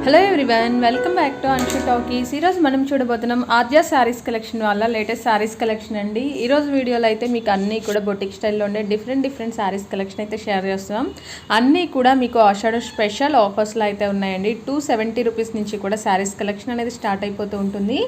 Hello everyone, welcome back to Anshu talkies. ఈరోజు మనం చూడబోతున్నాం ఆద్య శారీస్ కలెక్షన్ వాళ్ళ లేటెస్ట్ శారీస్ కలెక్షన్ అండి. ఈరోజు వీడియోలో అయితే మీకు అన్నీ కూడా బొటిక్ స్టైల్లో ఉండే డిఫరెంట్ శారీస్ కలెక్షన్ అయితే షేర్ చేస్తున్నాం. అన్నీ కూడా మీకు ఆషాఢ స్పెషల్ ఆఫర్స్లో అయితే ఉన్నాయండి. 270 రూపీస్ నుంచి కూడా శారీస్ కలెక్షన్ అనేది స్టార్ట్ అయిపోతూ ఉంటుంది.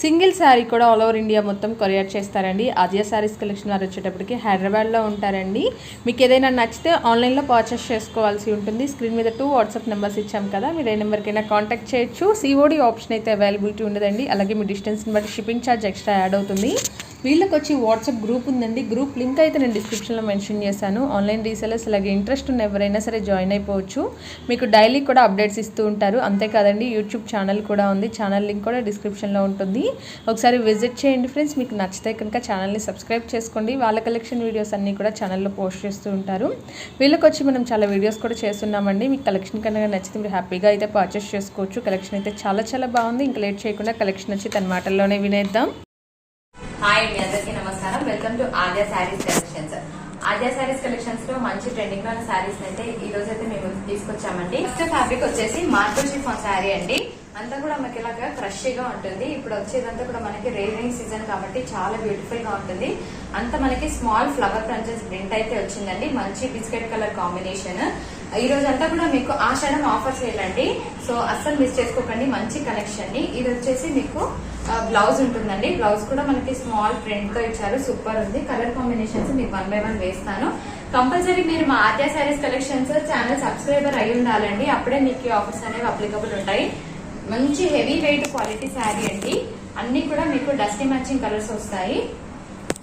సింగిల్ శారీ కూడా ఆల్ ఓవర్ ఇండియా మొత్తం కొరియర్ చేస్తారండి. ఆద్య శారీస్ కలెక్షన్ వారు వచ్చేటప్పటికి హైదరాబాద్లో ఉంటారండి. మీకు ఏదైనా నచ్చితే ఆన్లైన్లో పర్చేస్ చేసుకోవాల్సి ఉంటుంది. స్క్రీన్ మీద 2 వాట్సాప్ నెంబర్స్ ఇచ్చాం కదా, మీరు ఏ నెంబర్కైనా కాంటాక్ట్ చేయొచ్చు. సిఓడి ఆప్షన్ అయితే అవైలబిలిటీ ఉండదండి. అలాగే మీ డిస్టెన్స్ని బట్టి షిప్పింగ్ ఛార్జ్ ఎక్స్ట్రా యాడ్ అవుతుంది. వీళ్ళకి వచ్చి వాట్సాప్ గ్రూప్ ఉందండి. గ్రూప్ లింక్ అయితే నేను డిస్క్రిప్షన్లో మెన్షన్ చేశాను. ఆన్లైన్ రీసెలర్స్ అలాగే ఇంట్రెస్ట్ ఉన్న ఎవరైనా సరే జాయిన్ అయిపోవచ్చు. మీకు డైలీ కూడా అప్డేట్స్ ఇస్తూ ఉంటారు. అంతేకాదండి, యూట్యూబ్ ఛానల్ కూడా ఉంది. ఛానల్ లింక్ కూడా డిస్క్రిప్షన్లో ఉంటుంది. ఒకసారి విజిట్ చేయండి ఫ్రెండ్స్. మీకు నచ్చితే కనుక ఛానల్ని సబ్స్క్రైబ్ చేసుకోండి. వాళ్ళ కలెక్షన్ వీడియోస్ అన్నీ కూడా ఛానల్లో పోస్ట్ చేస్తూ ఉంటారు. వీళ్ళకి వచ్చి మనం చాలా వీడియోస్ కూడా చేస్తున్నామండి. మీకు కలెక్షన్ కనుక నచ్చితే మీరు హ్యాపీగా అయితే పర్చేస్ చేసుకోవచ్చు. కలెక్షన్ అయితే చాలా బాగుంది. ఇంకా లేట్ చేయకుండా కలెక్షన్ వచ్చి తన మాటల్లోనే వినేద్దాం. హాయ్, మీ అందరికీ నమస్కారం. Welcome to Aadya saris collections. Aadya saris collections లో మంచి ట్రెండింగ్ లో ఉన్న శారీస్ అయితే ఈ రోజు అయితే మేము తీసుకొచ్చామండి. ఫస్ట్ ఫ్యాబ్రిక్ వచ్చేసి మార్బుల్ షిఫాన్ శారీ అండి. అంతా కూడా మనకి ఇలాగా క్రషీగా ఉంటుంది. ఇప్పుడు వచ్చేదంతా కూడా మనకి రైనింగ్ సీజన్ కాబట్టి చాలా బ్యూటిఫుల్ గా ఉంటుంది. అంతా మనకి స్మాల్ ఫ్లవర్ బ్రాంచెస్ ప్రింట్ అయితే వచ్చిందండి. మంచి బిస్కెట్ కలర్ కాంబినేషన్. ఈ రోజు అంతా కూడా మీకు ఆషాఢం ఆఫర్స్ వేయాలండి. సో అస్సలు మిస్ చేసుకోకండి. మంచి కలెక్షన్ ని. ఇది వచ్చేసి మీకు బ్లౌజ్ ఉంటుందండి. బ్లౌజ్ కూడా మనకి స్మాల్ ప్రింట్ తో ఇచ్చారు. సూపర్ ఉంది. కలర్ కాంబినేషన్స్ మీకు 1 by 1 వేస్తాను. కంపల్సరీ మీరు మా ఆద్య శారీస్ కలెక్షన్స్ ఛానల్ సబ్స్క్రైబర్ అయి ఉండాలండి. అప్పుడే మీకు ఆఫర్స్ అనేవి అప్లికబుల్ ఉంటాయి. మంచి హెవీ వెయిట్ క్వాలిటీ శారీ అండి. అన్ని కూడా మీకు డస్టీ మ్యాచింగ్ కలర్స్ వస్తాయి.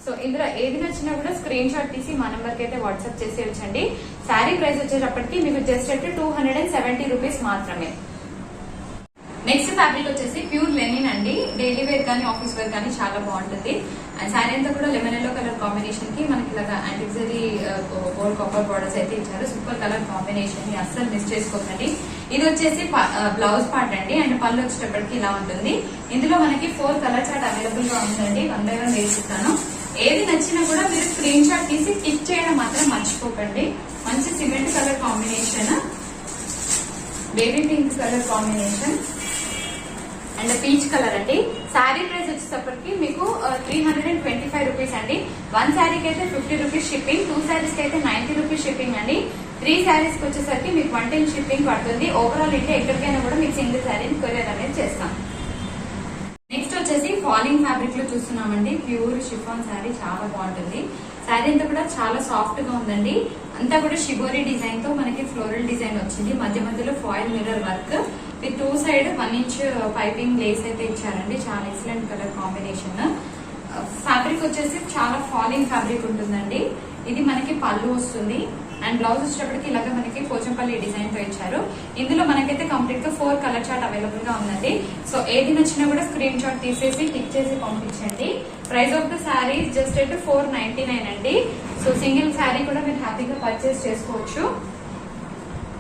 సో ఇందులో ఏది నచ్చినా కూడా స్క్రీన్ షాట్ తీసి మా నెంబర్ కి అయితే వాట్సాప్ చేసి వచ్చండి. శారీ ప్రైస్ వచ్చేటప్పటికి మీకు జస్ట్ 270 రూపీస్ మాత్రమే. నెక్స్ట్ ఫ్యాబ్రిక్ వచ్చేసి ప్యూర్ లెనిన్ అండి. డైలీ వేర్ కానీ ఆఫీస్ వేర్ కానీ చాలా బాగుంటుంది. అండ్ శారీ అంతా కూడా లెమన్ ఎల్లో కలర్ కాంబినేషన్ కి మనకి ఇలాగా యాంటిజరీ గోల్డ్ కాపర్ బార్డర్స్ అయితే ఇచ్చారు. సూపర్ కలర్ కాంబినేషన్ ని అస్సలు మిస్ చేసుకోకండి. ఇది వచ్చేసి బ్లౌజ్ పార్ట్ అండి. అండ్ పళ్ళు వచ్చేటప్పటికి ఇలా ఉంటుంది. ఇందులో మనకి 4 కలర్ చార్ట్ అవైలబుల్ గా ఉందండి. 1 by 1 వేసిస్తాను. ఏది నచ్చినా కూడా మీరు స్క్రీన్ షాట్ తీసి టిక్ చేయడం మాత్రం మర్చిపోకండి. మంచి cement colour combination, baby pink colour combination and peach colour అండి. శారీ ప్రైస్ వచ్చేటప్పటికి మీకు 325 రూపీస్ అండి. 1 శారీకి అయితే 50 రూపీస్ షిప్పింగ్, 2 శారీస్ కి అయితే 90 రూపీస్ షిప్పింగ్ అండి. 3 శారీస్ కి వచ్చేసరికి మీకు 110 షిప్పింగ్ పడుతుంది. ఓవరాల్ ఇంటే ఎక్కడికైనా కూడా మీకు సింగిల్ శారీని కొరియర్ అనేది చేస్తాం. నెక్స్ట్ వచ్చేసి ఫాలింగ్ ఫ్యాబ్రిక్ లో చూస్తున్నామండి. ప్యూర్ షిఫాన్ శారీ చాలా బాగుంటుంది. శారీ అంతా కూడా చాలా సాఫ్ట్ గా ఉందండి. అంతా కూడా షిబోరీ డిజైన్ తో మనకి ఫ్లోరల్ డిజైన్ వచ్చింది. మధ్యలో foil mirror work with 2 side 1 inch piping lace అయితే ఇచ్చారండి. చాలా ఎక్సలెంట్ కలర్ కాంబినేషన్. ఫ్యాబ్రిక్ వచ్చేసి చాలా ఫాలింగ్ ఫ్యాబ్రిక్ ఉంటుందండి. ఇది మనకి పళ్ళు వస్తుంది. అండ్ బ్లౌజ్ వచ్చేటప్పటికి ఇలాగ మనకి పోచంపల్లి డిజైన్ తో ఇచ్చారు. ఇందులో మనకైతే కంప్లీట్ గా 4 కలర్ చార్ట్ అవైలబుల్ గా ఉందండి. సో ఏది నచ్చినా కూడా స్క్రీన్ షాట్ తీసేసి టిక్ చేసి పంపించండి. Price of the sari just 499 అండి. సో సింగిల్ శారీ కూడా మీరు హ్యాపీగా పర్చేస్ చేసుకోవచ్చు.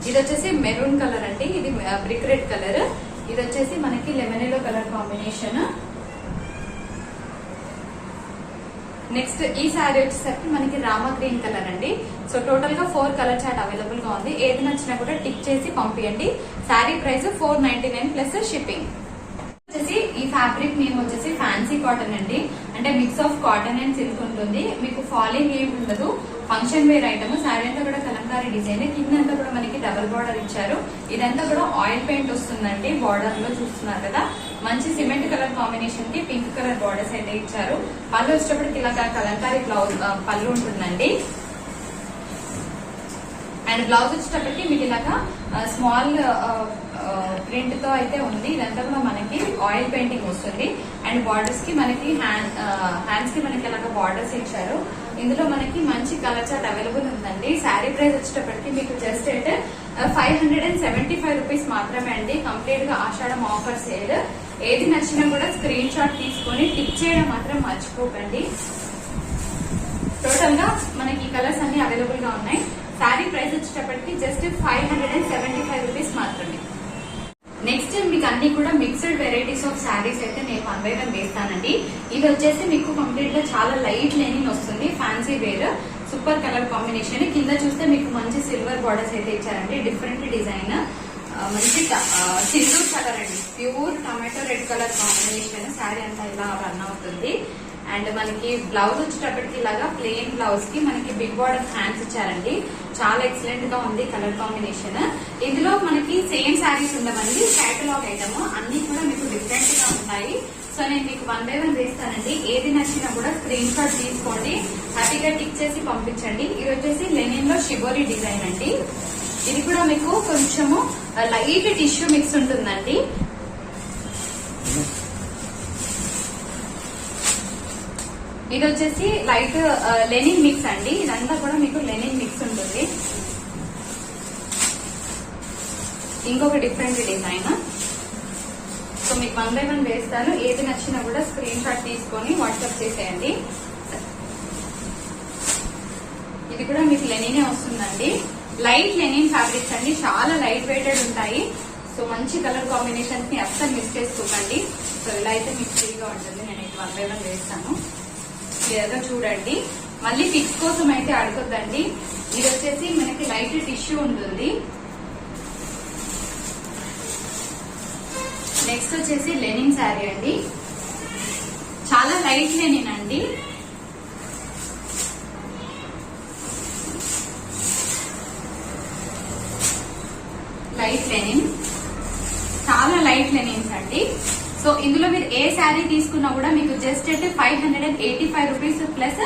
ఇది వచ్చేసి మెరూన్ కలర్ అండి. ఇది బ్రిక్ రెడ్ కలర్. ఇది వచ్చేసి మనకి lemon yellow colour combination. Next ఈ శారీ వచ్చేసరికి మనకి రామా గ్రీన్ కలర్ అండి. సో టోటల్ గా 4 కలర్ చార్ట్ అవైలబుల్ గా ఉంది. ఏది నచ్చినా కూడా టిక్ చేసి పంపియండి. Sari price 499 plus shipping. వచ్చేసి ఈ ఫ్యాబ్రిక్ నేమ్ వచ్చేసి ఫ్యాన్సీ కాటన్ అండి. అంటే mix of cotton and silk ఉంటుంది. మీకు ఫాలింగ్ ఏమి ఉండదు. Function wear item. శారీ అంతా కూడా కలంకారీ డిజైన్. కిందంతా కూడా మనకి డబుల్ బార్డర్ ఇచ్చారు. ఇదంతా కూడా ఆయిల్ పెయింట్ వస్తుందండి. బార్డర్ లో చూస్తున్నారు కదా. మంచి సిమెంట్ కలర్ కాంబినేషన్ కి పింక్ కలర్ బార్డర్స్ అయితే ఇచ్చారు. పళ్ళు వచ్చేటప్పటికి ఇలా కలంకారీ బ్లౌజ్ పళ్ళు ఉంటుందండి. అండ్ బ్లౌజ్ వచ్చేటప్పటికి మీకు ఇలాగా స్మాల్ ప్రింట్ తో అయితే ఉంది. ఇదంతా కూడా మనకి ఆయిల్ పెయింటింగ్ వస్తుంది. అండ్ బార్డర్స్ కి మనకి హ్యాండ్స్ కి మనకి ఇలాగా బార్డర్స్ ఇచ్చారు. ఇందులో మనకి మంచి కలర్ చార్ట్ అవైలబుల్ ఉందండి. శారీ ప్రైస్ వచ్చేటప్పటికి మీకు జస్ట్ 575 రూపీస్ మాత్రమే అండి. కంప్లీట్ గా ఆషాఢం ఆఫర్ సేల్. ఏది నచ్చినా కూడా స్క్రీన్ షాట్ తీసుకొని టిక్ చేయడం మాత్రం మర్చిపోకండి. టోటల్ గా మనకి ఈ కలర్స్ అన్ని అవైలబుల్ గా ఉన్నాయి. శారీ ప్రైస్ వచ్చేటప్పటికి జస్ట్ 575 రూపీస్ మాత్రమే. నెక్స్ట్ మీకు అన్ని కూడా మిక్స్డ్ వెరైటీస్ ఆఫ్ శారీస్ అయితే నేను 1 by 1 వేస్తానండి. ఇది వచ్చేసి మీకు కంప్లీట్ గా చాలా లైట్ లెనిన్ వస్తుంది. Fancy wear super colour combination. కింద చూస్తే మీకు మంచి సిల్వర్ బార్డర్స్ అయితే ఇచ్చారండి. Different design. మంచి సింధూర్ కలర్ అండి, pure tomato red colour combination. Sari అంతా ఇలా రన్ అవుతుంది. అండ్ మనకి బ్లౌజ్ వచ్చేటప్పటికి ఇలాగా ప్లెయిన్ బ్లౌజ్ కి మనకి బిగ్ బార్డర్ హ్యాండ్స్ ఇచ్చారండి. చాలా ఎక్సలెంట్ గా ఉంది కలర్ కాంబినేషన్. ఇందులో మనకి సేమ్ శారీస్ ఉండవండి, కేటలాగ్ ఐటమ్ అన్ని కూడా మీకు డిఫరెంట్ గా ఉంటాయి. సో నేను మీకు 1 by 1 వేస్తానండి. ఏది నచ్చినా కూడా స్క్రీన్ షాట్ తీసుకోండి, హ్యాపీగా టిక్ చేసి పంపించండి. ఇది వచ్చేసి లెనిన్ లో షిబోరి డిజైన్ అండి. ఇది కూడా మీకు కొంచెము లైట్ టిష్యూ మిక్స్ ఉంటుందండి. ఇది వచ్చేసి లైట్ లెనిన్ మిక్స్ అండి. ఇదంతా కూడా మీకు లెనిన్ మిక్స్ ఉంటుంది. ఇంకొక డిఫరెంట్ డిజైన్. సో మీకు 1 by 1 వేస్తాను. ఏది నచ్చినా కూడా స్క్రీన్ షాట్ తీసుకొని వాట్సాప్ చేసేయండి. ఇది కూడా మీకు లెనినే వస్తుందండి. లైట్ లెనిన్ ఫ్యాబ్రిక్స్ అండి, చాలా లైట్ వెయిటెడ్ ఉంటాయి. సో మంచి కలర్ కాంబినేషన్స్ ని అస్సలు మిస్ చేసుకోకండి. సో ఇలా అయితే మీకు ఫ్రీగా ఉంటుంది. నేను 1 by 1 వేస్తాను. క్లియర్ గా చూడండి. మళ్ళీ పిక్స్ కోసం అయితే అడగొద్దండి. ఇది వచ్చేసి మనకి లైట్ టిష్యూ ఉంటుంది. నెక్స్ట్ వచ్చేసి లెనిన్ శారీ అండి, చాలా లైట్ లెనిన్ అండి. లైట్ లెనిన్, చాలా లైట్ లెనిన్స్ అండి. సో ఇందులో మీరు ఏ శారీ తీసుకున్నా కూడా మీకు జస్ట్ అయితే 585 రూపీస్ ప్లస్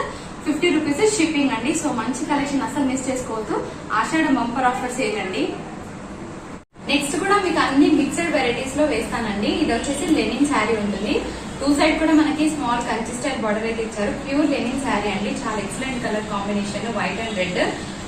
50 రూపీస్ షిప్పింగ్ అండి. సో మంచి కలెక్షన్, అసలు మిస్ చేసుకోవద్దు. ఆషాఢ బంపర్ ఆఫర్ సేల్ అండి. నెక్స్ట్ కూడా మీకు అన్ని మిక్స్డ్ వెరైటీస్ లో వేస్తానండి. ఇది వచ్చేసి లెనిన్ శారీ ఉంటుంది. 2 సైడ్ కూడా మనకి స్మాల్ కంచి స్టైల్ బార్డర్ అయితే ఇచ్చారు. ప్యూర్ లెనిన్ శారీ అండి, చాలా excellent colour combination, white and red.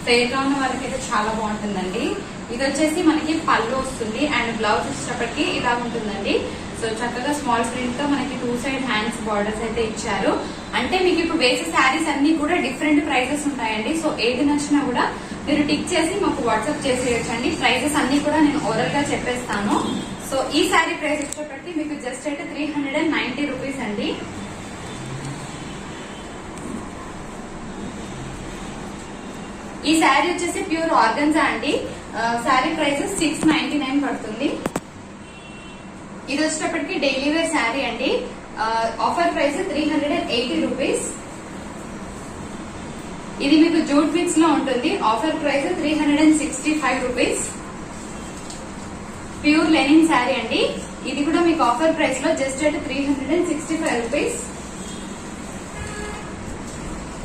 Fair గా ఉన్న వాళ్ళకైతే చాలా బాగుంటుందండి. ఇది వచ్చేసి మనకి పళ్ళు వస్తుంది అండ్ బ్లౌజ్ వచ్చేటప్పటికి ఇలా ఉంటుందండి. సో చక్కగా స్మాల్ ప్రింట్ తో మనకి 2 సైడ్ హ్యాండ్స్ బార్డర్స్ అయితే ఇచ్చారు. అంటే మీకు ఇప్పుడు వేసే శారీస్ అన్ని కూడా డిఫరెంట్ ప్రైజెస్ ఉంటాయండి. సో ఏది నచ్చినా కూడా మీరు టిక్ చేసి మాకు వాట్సాప్ చేసేయచ్చండి. ప్రైజెస్ అన్ని కూడా నేను ఓవరాల్ గా చెప్పేస్తాను. సో ఈ శారీ ప్రైస్ వచ్చేటప్పటికి మీకు జస్ట్ అయితే 390 రూపీస్ అండి. ఈ శారీ వచ్చేసి ప్యూర్ ఆర్గన్జా అండి. శారీ ప్రైస్ 699 పడుతుంది. ఇది వచ్చేటప్పటికి డైలీ వేర్ శారీ అండి. Offer price 380 rupees. ఇది మీకు జూట్ మిక్స్ లో ఉంటుంది. Offer price 365 rupees. Pure linen sari అండి. ఇది కూడా మీకు ఆఫర్ ప్రైస్ లో జస్ట్ అయితే 365 rupees.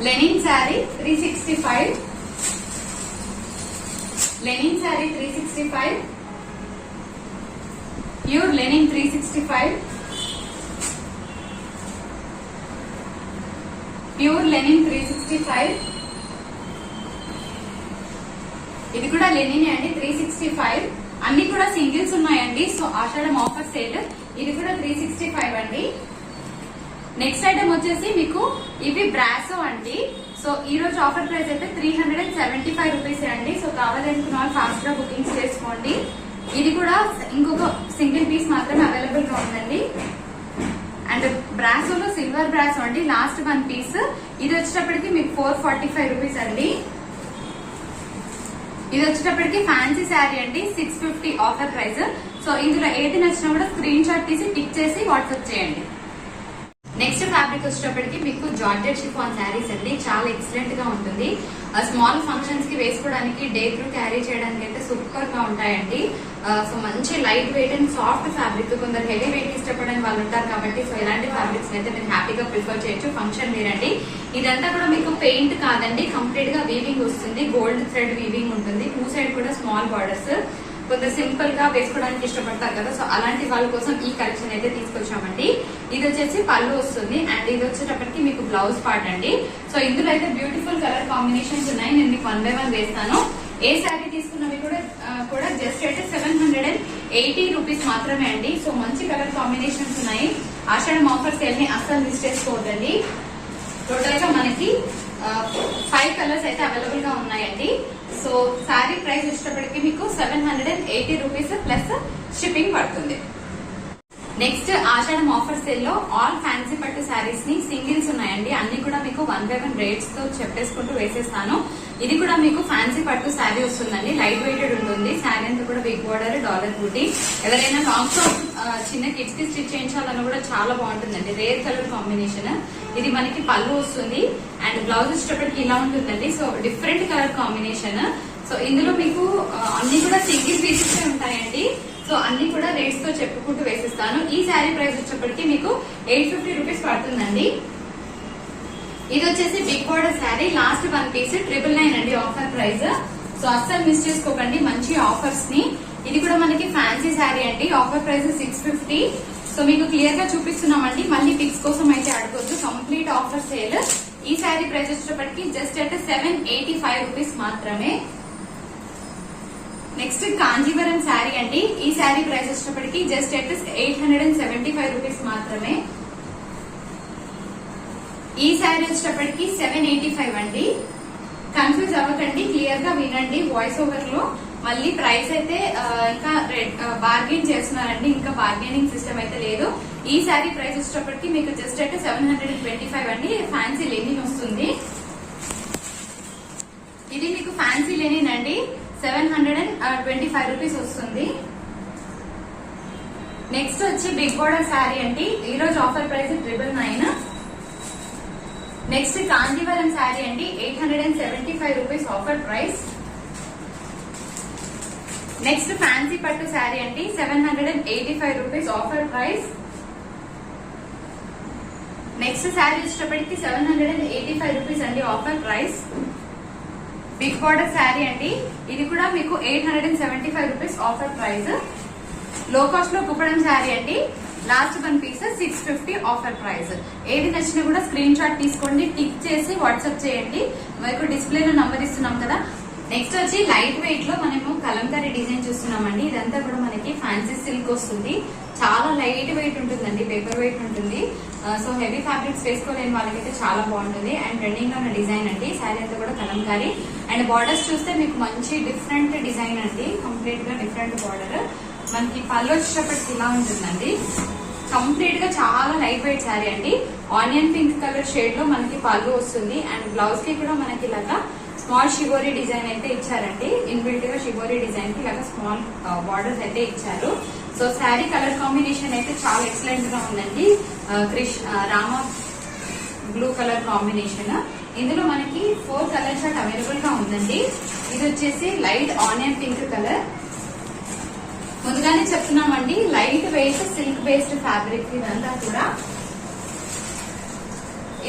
Linen sari 365. Linen sari 365. Pure linen 365. Pure linen 365. ఇది కూడా లెనిన్ అండి, 365. అన్ని కూడా సింగిల్స్ ఉన్నాయండి. సో ఆషాఢం ఆఫర్ సేల్. ఇది కూడా 365 అండి. నెక్స్ట్ ఐటమ్ వచ్చేసి మీకు ఇవి బ్రాసో అండి. సో ఈ రోజు ఆఫర్ ప్రైస్ అయితే 375 రూపీస్ అండి. సో కావాలనుకున్న వాళ్ళు ఫాస్ట్ గా బుకింగ్స్ చేసుకోండి. ఇది కూడా ఇంకొక సింగిల్ పీస్ మాత్రమే అవైలబుల్ గా ఉందండి. అండ్ బ్రాసోలో సిల్వర్ బ్రాసో అండి, లాస్ట్ 1 పీస్. ఇది వచ్చేటప్పటికి మీకు 445 రూపీస్ అండి. ఇది వచ్చేటప్పటికి ఫ్యాన్సీ శారీ అండి, 650 ఆఫర్ ప్రైస్. సో ఇందులో ఏది నచ్చినా కూడా స్క్రీన్ షాట్ తీసి టిక్ చేసి వాట్సాప్ చేయండి. నెక్స్ట్ ఫ్యాబ్రిక్ వచ్చేటప్పటికి మీకు జార్జెట్ షిఫాన్ శారీస్ అండి, చాలా ఎక్సలెంట్ గా ఉంటుంది. స్మాల్ ఫంక్షన్స్ కి వేసుకోవడానికి, డే త్రూ క్యారీ చేయడానికి అయితే సూపర్ గా ఉంటాయండి. సో మంచి light weight and soft fabric. కొందరు హెవీ వెయిట్ ఇష్టపడని వాళ్ళు ఉంటారు కాబట్టి సో ఇలాంటి ఫ్యాబ్రిక్స్ అయితే మీరు హ్యాపీగా ప్రిఫర్ చేయొచ్చు. ఫంక్షన్ వేర్ అండి. ఇదంతా కూడా మీకు పెయింట్ కాదండి, కంప్లీట్ గా వీవింగ్ వస్తుంది. గోల్డ్ థ్రెడ్ వీవింగ్ ఉంటుంది. 2 సైడ్ కూడా స్మాల్ బార్డర్స్. కొంత సింపుల్ గా వేసుకోవడానికి ఇష్టపడతారు కదా, సో అలాంటి వాళ్ళ కోసం ఈ కలెక్షన్ అయితే తీసుకొచ్చామండి. ఇది వచ్చేసి పళ్ళు వస్తుంది అండ్ ఇది వచ్చేటప్పటికి మీకు బ్లౌజ్ పార్ట్ అండి. సో ఇందులో అయితే బ్యూటిఫుల్ కలర్ కాంబినేషన్స్ ఉన్నాయి. నేను మీకు 1 by 1 వేస్తాను. ఏ శారీ తీసుకున్నవి కూడా జస్ట్ అయితే 780 రూపీస్ మాత్రమే అండి. సో మంచి కలర్ కాంబినేషన్స్ ఉన్నాయి. ఆషాఢం ఆఫర్ సేల్ ని అస్సలు మిస్ చేసుకోవద్దండి. టోటల్ గా మనకి 5 కలర్స్ అయితే అవైలబుల్ గా ఉన్నాయండి. సో శారీ ప్రైస్ వచ్చేటప్పటికి మీకు 780 రూపీస్ ప్లస్ షిప్పింగ్ పడుతుంది. నెక్స్ట్ ఆషాఢం ఆఫర్ సేల్ లో ఆల్ ఫ్యాన్సీ పట్టు శారీస్ ని సింగిల్స్ ఉన్నాయండి. అన్ని కూడా మీకు 1 by 1 రేట్స్ తో చెప్పేసుకుంటూ వేసేస్తాను. ఇది కూడా మీకు ఫ్యాన్సీ పట్టు శారీ వస్తుందండి. లైట్ వెయిటెడ్ ఉంటుంది. శారీ అంతా కూడా బిగ్ బోర్డర్, డాలర్ బూటీ. ఎవరైనా లాంగ్ ఫ్రాక్ చిన్న కిడ్స్ కి స్టిచ్ చేయించాలన్నా కూడా చాలా బాగుంటుందండి. Rare colour combination. ఇది మనకి పళ్ళు వస్తుంది అండ్ బ్లౌజ్ వచ్చేటప్పటికి ఇలా ఉంటుందండి. So different colour combination. So ఇందులో మీకు అన్ని కూడా సింగిల్ పీసెస్ ఉంటాయండి. సో అన్ని కూడా రేట్స్ తో చెప్పుకుంటూ వేసిస్తాను. ఈ శారీ ప్రైస్ వచ్చేప్పటికి మీకు 850 రూపీస్ పడుతుందండి. ఇది వచ్చేసి big border sari. Last 1 piece 999 అండి ఆఫర్ ప్రైస్. సో అస్సలు మిస్ చేసుకోకండి మంచి ఆఫర్స్ ని. ఇది కూడా మనకి ఫ్యాన్సీ శారీ అండి. Offer price 650. సో మీకు క్లియర్ గా చూపిస్తున్నామండి. మళ్ళీ పిక్స్ కోసం అయితే అడగొద్దు. Complete offer sale. ఈ శారీ ప్రైస్ వచ్చేటప్పటికి జస్ట్ అట్ 785 రూపీస్ మాత్రమే. నెక్స్ట్ కాంజీవరం శారీ అండి. ఈ శారీ ప్రైస్ వచ్చేటప్పటికి జస్ట్ అట్ 875 రూపీస్ మాత్రమే. ఈ శారీ వచ్చేటప్పటికి 785 అండి. కన్ఫ్యూజ్ అవ్వకండి, క్లియర్ గా వినండి వాయిస్ ఓవర్ లో. మళ్ళీ ప్రైస్ అయితే ఇంకా బార్గెన్ చేస్తున్నారండి. ఇంకా బార్గెనింగ్ సిస్టమ్ అయితే లేదు. ఈ శారీ ప్రైస్ వచ్చేటప్పటికి మీకు జస్ట్ అట్ 725 అండి. ఫ్యాన్సీ లెనిన్ వస్తుంది. ఇది మీకు ఫ్యాన్సీ లెనిన్ అండి. 725 రూపీస్ వస్తుంది. నెక్స్ట్ వచ్చి బిగ్ బోర్డర్ శారీ అండి. ఈ రోజు offer price 999. Next Kanjeevaram sari అండి. 875 rupees offer price. Next fancy పట్టు శారీ అండి. 785 rupees offer price. Next sari వచ్చేటప్పటికి 785 రూపీస్ అండి offer price. Big border sari అండి. ఇది కూడా మీకు 875 rupees offer price. Low cost లో కుప్పడం శారీ అండి. Last 1 piece 650 offer price. ఏది నచ్చినా కూడా స్క్రీన్ షాట్ తీసుకోండి, టిక్ చేసి వాట్సాప్ చేయండి. మీకు డిస్ప్లేలో నంబర్ ఇస్తున్నాం కదా. నెక్స్ట్ వచ్చి లైట్ వెయిట్ లో మనము కలంకారీ డిజైన్ చూస్తున్నామండి. ఇదంతా కూడా మనకి ఫ్యాన్సీ సిల్క్ వస్తుంది. చాలా లైట్ వెయిట్ ఉంటుందండి, పేపర్ వెయిట్ ఉంటుంది. సో హెవీ ఫ్యాబ్రిక్స్ వేసుకోలేని వాళ్ళకైతే చాలా బాగుంటుంది. అండ్ ట్రెండింగ్ లో ఉన్న డిజైన్ అండి. శారీ అంతా కూడా కలంకారీ. అండ్ బార్డర్స్ చూస్తే మీకు మంచి డిఫరెంట్ డిజైన్ అండి. కంప్లీట్ గా డిఫరెంట్ బార్డర్. మనకి పళ్ళు వచ్చేటప్పటికి ఇలా ఉంటుందండి. కంప్లీట్ గా చాలా లైట్ వెయిట్ శారీ అండి. ఆనియన్ పింక్ కలర్ షేడ్ లో మనకి పళ్ళు వస్తుంది. అండ్ బ్లౌజ్ కి కూడా మనకి ఇలాగా స్మాల్ షివోరీ డిజైన్ అయితే ఇచ్చారండి. ఇన్బిల్ట్ గా షివోరీ డిజైన్ కి ఇలాగా స్మాల్ బార్డర్స్ అయితే ఇచ్చారు. సో శారీ కలర్ కాంబినేషన్ అయితే చాలా ఎక్సలెంట్ గా ఉందండి. Rama blue colour combination. ఇందులో మనకి 4 కలర్ షార్ట్ అవైలబుల్ గా ఉందండి. ఇది వచ్చేసి లైట్ ఆనియన్ పింక్ కలర్. ముందుగానే చెప్తున్నామండి, light weight silk based fabric ఇదంతా కూడా.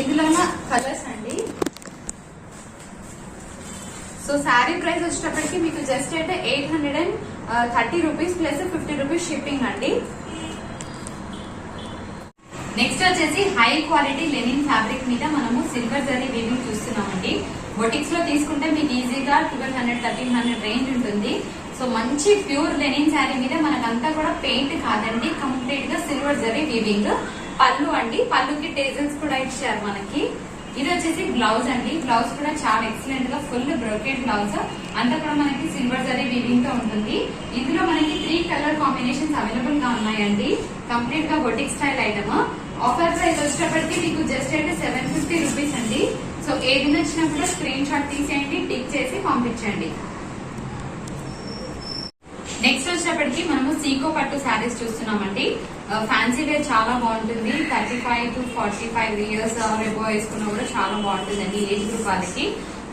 ఇందులో కలర్స్ అండి. సో శారీ ప్రైస్ వచ్చేటప్పటికి మీకు జస్ట్ అయితే 830 రూపీస్ ప్లస్ 50 రూపీస్ షిప్పింగ్ అండి. నెక్స్ట్ వచ్చేసి హై క్వాలిటీ లెనిన్ ఫ్యాబ్రిక్ మీద మనము సిల్వర్ జరీ వీవింగ్ చూస్తున్నామండి. బొటిక్స్ లో తీసుకుంటే మీకు ఈజీగా 1200, 1300 రేంజ్ ఉంటుంది. సో మంచి ప్యూర్ లెనిన్ శారీ మీద మనకంతా కూడా పెయింట్ కాదండి, కంప్లీట్ గా సిల్వర్ జరీ వీవింగ్. పళ్ళు అండి, పళ్ళుకి టేజల్స్ కూడా ఇచ్చారు మనకి. ఇది వచ్చేసి బ్లౌజ్ అండి. బ్లౌజ్ కూడా చాలా ఎక్సలెంట్ గా ఫుల్ బ్రోకెడ్ బ్లౌజ్. అంతా కూడా మనకి సిల్వర్ జరీ వీవింగ్ తో ఉంటుంది. ఇందులో మనకి 3 కలర్ కాంబినేషన్స్ అవైలబుల్ గా ఉన్నాయండి. కంప్లీట్ గా boutique style item. Offer price వచ్చేటప్పటికి మీకు జస్ట్ అయితే 750 రూపీస్ అండి. సో ఏది నచ్చినా కూడా స్క్రీన్ షాట్ తీసేయండి, టిక్ చేసి పంపించండి. నెక్స్ట్ వచ్చేటప్పటికి మనము సీకో పట్టు శారీస్ చూస్తున్నామండి. ఫ్యాన్సీ వేర్ చాలా బాగుంటుంది. 35 to 45 ఇయర్స్ ఎబో వేసుకున్నా కూడా చాలా బాగుంటుందండి ఏజ్ గ్రూప్ వాళ్ళకి.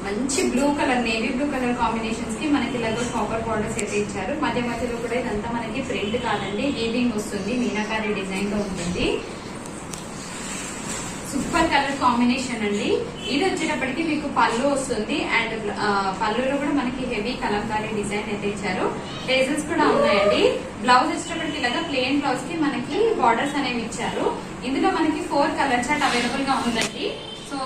మంచి blue colour, navy blue colour combinations కి మనకి ఇలాగ కాపర్ బార్డర్స్ అయితే ఇచ్చారు. మధ్య మధ్యలో కూడా ఇదంతా మనకి ప్రింట్ కాదండి, వీవింగ్ వస్తుంది. మీనాకారి డిజైన్ తో ఉంటుంది. సూపర్ కలర్ కాంబినేషన్ అండి. ఇది వచ్చేటప్పటికి మీకు పళ్ళు వస్తుంది. అండ్ పళ్ళులో కూడా మనకి హెవీ కలంకారీ డిజైన్ అయితే ఇచ్చారు. టేజల్స్ కూడా ఉన్నాయండి. బ్లౌజ్ వచ్చేటప్పటికి ఇలాగా ప్లెయిన్ బ్లౌజ్ కి మనకి బార్డర్స్ అనేవి ఇచ్చారు. ఇందులో మనకి 4 కలర్ చార్ట్ అవైలబుల్ గా ఉందండి. సో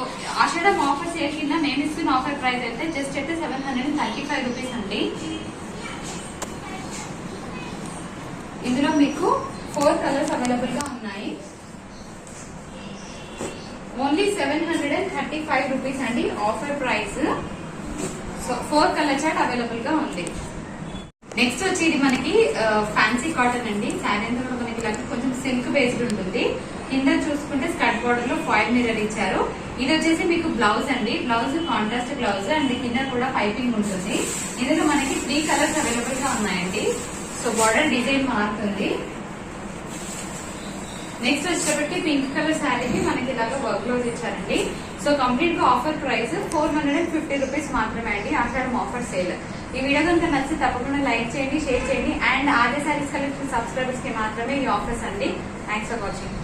ఆషాఢం ఆఫర్ సేల్ కింద మేము ఇస్తున్న ఆఫర్ ప్రైస్ అయితే జస్ట్ అయితే 735 రూపీస్ అండి. ఇందులో మీకు 4 కలర్స్ అవైలబుల్ గా ఉన్నాయి. ఓన్లీ 735 రూపీస్ అండి offer price. So 4 colour chart available గా ఉంది. నెక్స్ట్ వచ్చి ఇది మనకి ఫ్యాన్సీ కాటన్ అండి. శారీ అంతా కూడా మనకి కొంచెం సిల్క్ బేస్డ్ ఉంటుంది. కింద చూసుకుంటే స్కర్ట్ బోర్డర్ లో ఫాయిల్ మిర్రర్ ఇచ్చారు. ఇది వచ్చేసి మీకు బ్లౌజ్ అండి. బ్లౌజ్ కాంట్రాస్ట్ బ్లౌజ్ అండ్ కింద కూడా పైపింగ్ ఉంటుంది. ఇందులో మనకి 3 కలర్స్ అవైలబుల్ గా ఉన్నాయండి. సో బోర్డర్ డిజైన్ మారుతుంది. నెక్స్ట్ వచ్చేటప్పటికి పింక్ కలర్ శారీకి మనకి ఇలాగా వర్క్ బ్లౌజ్ ఇచ్చారండి. సో కంప్లీట్ గా ఆఫర్ ప్రైస్ 450 రూపీస్ మాత్రమే అండి. ఆషాఢం ఆఫర్ సేల్. ఈ వీడియో కనుక నచ్చితే తప్పకుండా లైక్ చేయండి, షేర్ చేయండి. And Arya saris collection subscribers కి మాత్రమే ఈ ఆఫర్స్ అండి. Thanks for watching.